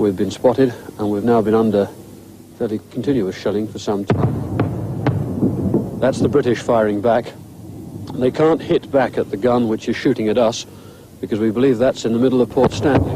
We've been spotted, and we've now been under fairly continuous shelling for some time. That's the British firing back. They can't hit back at the gun which is shooting at us, because we believe that's in the middle of Port Stanley.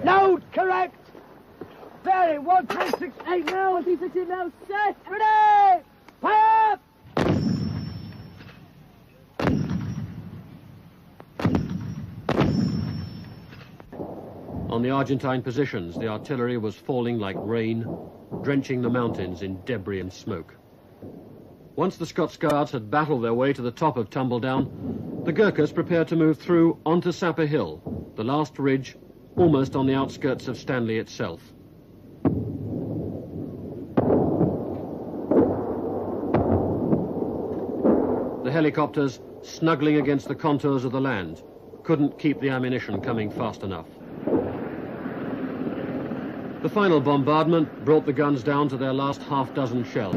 Load, correct! Very, 1368 now, 1368 now, set, ready! Fire! On the Argentine positions, the artillery was falling like rain, drenching the mountains in debris and smoke. Once the Scots Guards had battled their way to the top of Tumbledown, the Gurkhas prepared to move through onto Sapper Hill, the last ridge, almost on the outskirts of Stanley itself. The helicopters, snuggling against the contours of the land, couldn't keep the ammunition coming fast enough. The final bombardment brought the guns down to their last half-dozen shells.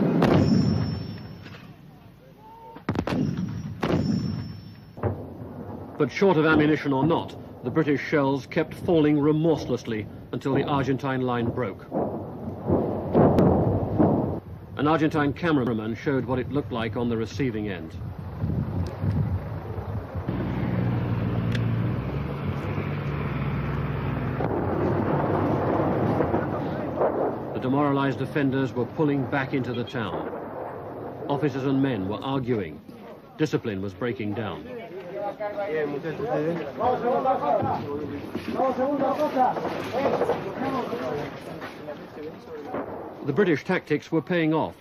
But short of ammunition or not, the British shells kept falling remorselessly until the Argentine line broke. An Argentine cameraman showed what it looked like on the receiving end. The demoralized defenders were pulling back into the town. Officers and men were arguing. Discipline was breaking down. The British tactics were paying off.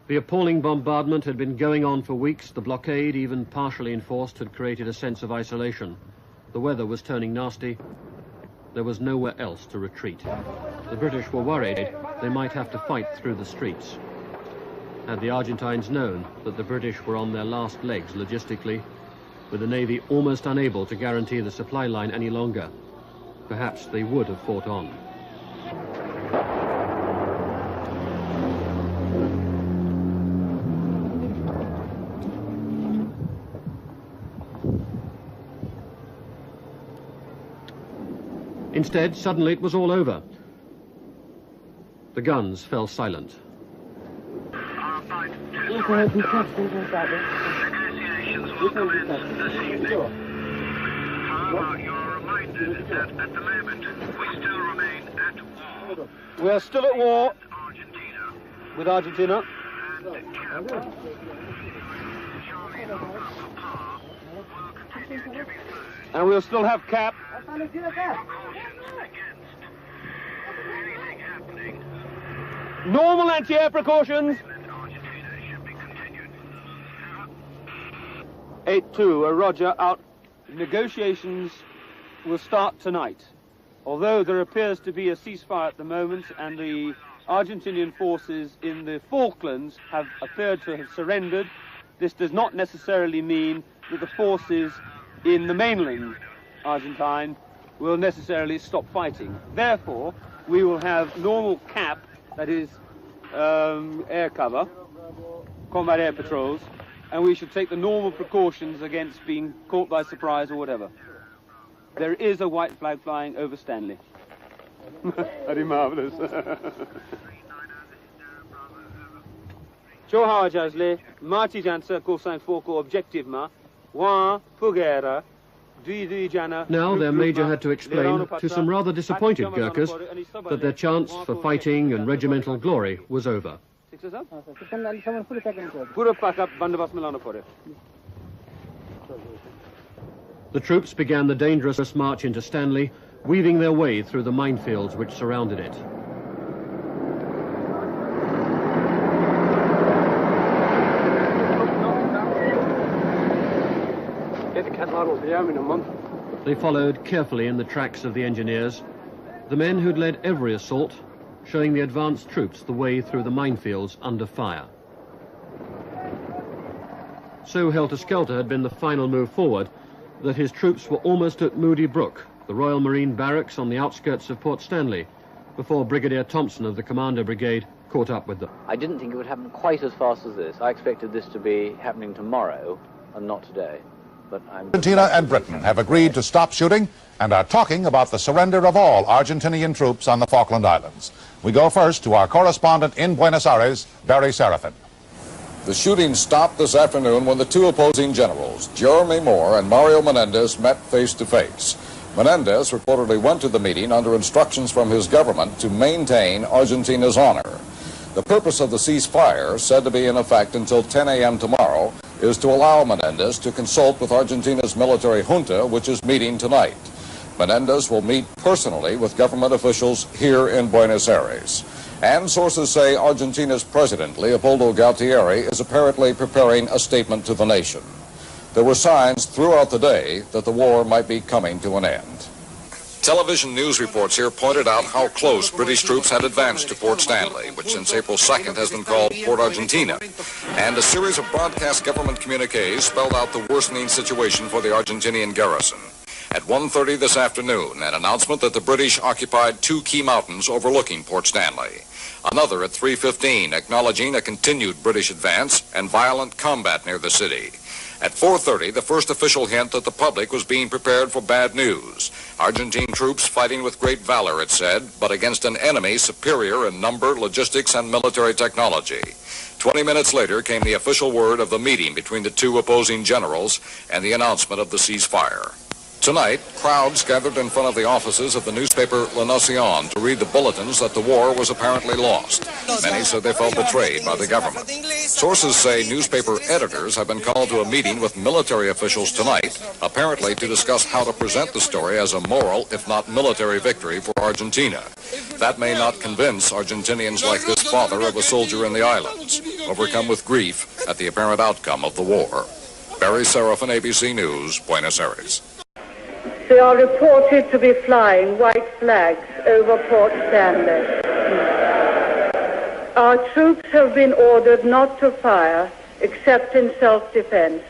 The appalling bombardment had been going on for weeks. The blockade, even partially enforced, had created a sense of isolation. The weather was turning nasty. There was nowhere else to retreat. The British were worried they might have to fight through the streets. Had the Argentines known that the British were on their last legs logistically, with the Navy almost unable to guarantee the supply line any longer, perhaps they would have fought on. Instead, suddenly it was all over. The guns fell silent. Negotiations will commence this evening. However, you're reminded that at the moment we still remain at war. We are still at war Argentina. with Argentina. And Camp Charlie Papa will continue to be furnished. And we'll still have cap. Precautions against anything happening. Normal anti-air precautions. And Argentina should be continued. 8-2, Roger, out. Negotiations will start tonight. Although there appears to be a ceasefire at the moment, and the Argentinian forces in the Falklands have appeared to have surrendered, this does not necessarily mean that the forces in the mainland Argentine will necessarily stop fighting. Therefore, we will have normal cap, that is air cover, combat air patrols, and we should take the normal precautions against being caught by surprise or whatever. There is a white flag flying over Stanley. Very marvellous. Ciao Hawajazle, Marty Jansa, Cosign Foco, Objective Ma, Wa, Fugera, Now their major had to explain to some rather disappointed Gurkhas that their chance for fighting and regimental glory was over. The troops began the dangerous march into Stanley, weaving their way through the minefields which surrounded it. They followed carefully in the tracks of the engineers, the men who'd led every assault, showing the advanced troops the way through the minefields under fire. So helter-skelter had been the final move forward that his troops were almost at Moody Brook, the Royal Marine Barracks on the outskirts of Port Stanley, before Brigadier Thompson of the Commander Brigade caught up with them. I didn't think it would happen quite as fast as this. I expected this to be happening tomorrow, not today. But Argentina and Britain have agreed to stop shooting and are talking about the surrender of all Argentinian troops on the Falkland Islands. We go first to our correspondent in Buenos Aires, Barry Serafin. The shooting stopped this afternoon when the two opposing generals, Jeremy Moore and Mario Menendez, met face to face. Menendez reportedly went to the meeting under instructions from his government to maintain Argentina's honor. The purpose of the ceasefire, said to be in effect until 10 a.m. tomorrow, is to allow Menendez to consult with Argentina's military junta, which is meeting tonight. Menendez will meet personally with government officials here in Buenos Aires. And sources say Argentina's president, Leopoldo Galtieri, is apparently preparing a statement to the nation. There were signs throughout the day that the war might be coming to an end. Television news reports here pointed out how close British troops had advanced to Port Stanley, which since April 2nd has been called Port Argentina. And a series of broadcast government communiques spelled out the worsening situation for the Argentinian garrison. At 1:30 this afternoon, an announcement that the British occupied 2 key mountains overlooking Port Stanley. Another at 3:15, acknowledging a continued British advance and violent combat near the city. At 4:30, the first official hint that the public was being prepared for bad news. Argentine troops fighting with great valor, it said, but against an enemy superior in number, logistics, and military technology. 20 minutes later came the official word of the meeting between the two opposing generals and the announcement of the ceasefire. Tonight, crowds gathered in front of the offices of the newspaper La Nación to read the bulletins that the war was apparently lost. Many said they felt betrayed by the government. Sources say newspaper editors have been called to a meeting with military officials tonight, apparently to discuss how to present the story as a moral, if not military, victory for Argentina. That may not convince Argentinians like this father of a soldier in the islands, overcome with grief at the apparent outcome of the war. Barry Serafin, ABC News, Buenos Aires. They are reported to be flying white flags over Port Stanley. Our troops have been ordered not to fire except in self-defense.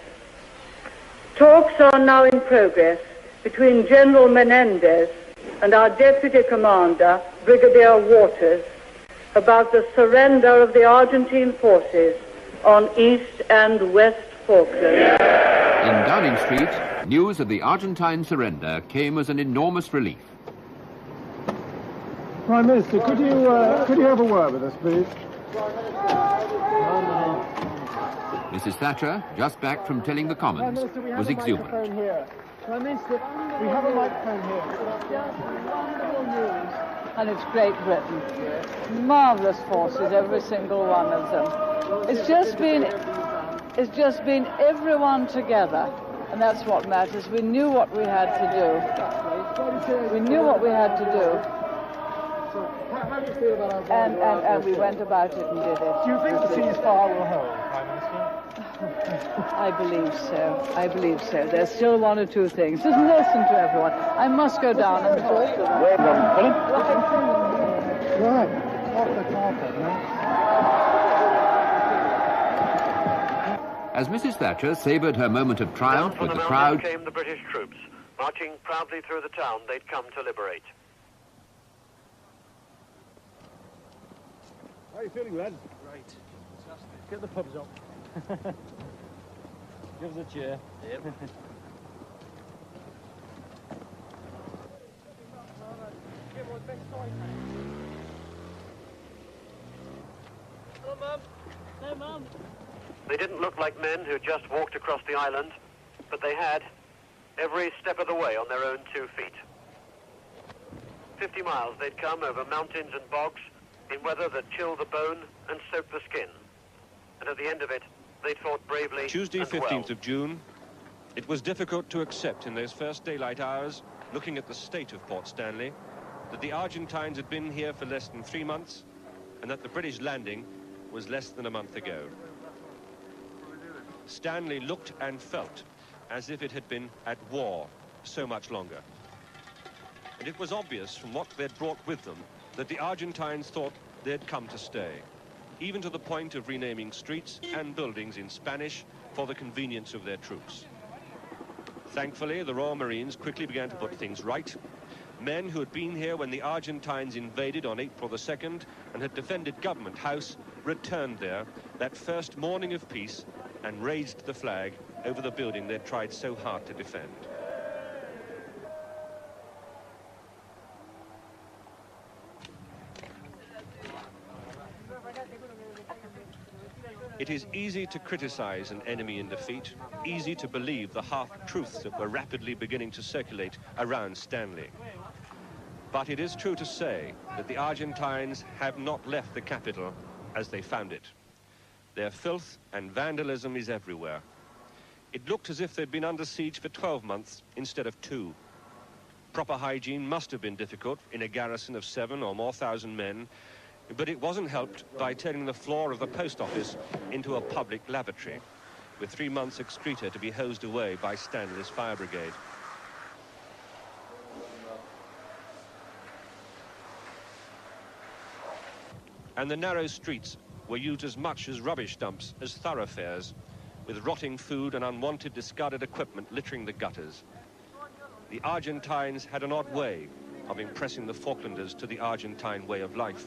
Talks are now in progress between General Menendez and our Deputy Commander, Brigadier Waters, about the surrender of the Argentine forces on East and West Falklands. In Downing Street, news of the Argentine surrender came as an enormous relief. Prime Minister, could you have a word with us, please? Mrs. Thatcher, just back from telling the Commons, was exuberant. Prime Minister, we have a microphone here. Just wonderful news. And it's Great Britain. Marvellous forces, every single one of them. It's just been everyone together. And that's what matters. We knew what we had to do. We knew what we had to do. How do you feel about our and we went about it and did it. Do you think the ceasefire will hold, Prime Minister? I believe so. I believe so. There's still one or two things. Just listen to everyone. I must go down and talk to them. Right. Off the carpet, no? As Mrs. Thatcher savoured her moment of triumph with the crowd, came the British troops, marching proudly through the town they'd come to liberate. How are you feeling, lad? Great. Fantastic. Get the pubs up. Give us a cheer. Yep. Hello, Mum. Hey, Mum. They didn't look like men who just walked across the island, but they had, every step of the way on their own 2 feet. 50 miles they'd come over mountains and bogs in weather that chilled the bone and soaked the skin. And at the end of it, they'd fought bravely. Tuesday, and 15th well. of June, it was difficult to accept in those first daylight hours, looking at the state of Port Stanley, that the Argentines had been here for less than 3 months, and that the British landing was less than a month ago. Stanley looked and felt as if it had been at war so much longer. And it was obvious from what they'd brought with them that the Argentines thought they'd come to stay, even to the point of renaming streets and buildings in Spanish for the convenience of their troops. Thankfully, the Royal Marines quickly began to put things right. Men who had been here when the Argentines invaded on April the 2nd and had defended Government House returned there that first morning of peace and raised the flag over the building they'd tried so hard to defend. It is easy to criticize an enemy in defeat, easy to believe the half-truths that were rapidly beginning to circulate around Stanley. But it is true to say that the Argentines have not left the capital as they found it. Their filth and vandalism is everywhere. It looked as if they'd been under siege for 12 months instead of 2. Proper hygiene must have been difficult in a garrison of 7 or more thousand men, but it wasn't helped by turning the floor of the post office into a public lavatory, with 3 months' excreta to be hosed away by Stanley's fire brigade. And the narrow streets were used as much as rubbish dumps as thoroughfares, with rotting food and unwanted discarded equipment littering the gutters. The Argentines had an odd way of impressing the Falklanders to the Argentine way of life.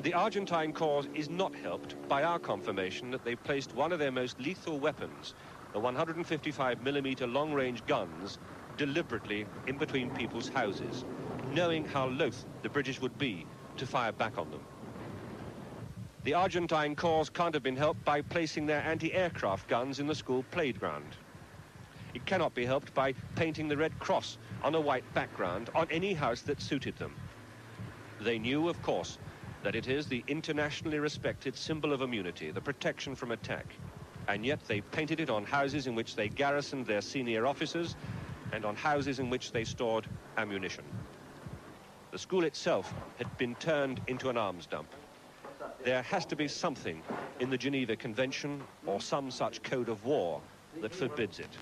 The Argentine cause is not helped by our confirmation that they placed one of their most lethal weapons, the 155mm long-range guns, deliberately in between people's houses, knowing how loath the British would be to fire back on them. The Argentine cause can't have been helped by placing their anti-aircraft guns in the school playground. It cannot be helped by painting the Red Cross on a white background on any house that suited them. They knew, of course, that it is the internationally respected symbol of immunity, the protection from attack. And yet they painted it on houses in which they garrisoned their senior officers and on houses in which they stored ammunition. The school itself had been turned into an arms dump. There has to be something in the Geneva Convention or some such code of war that forbids it.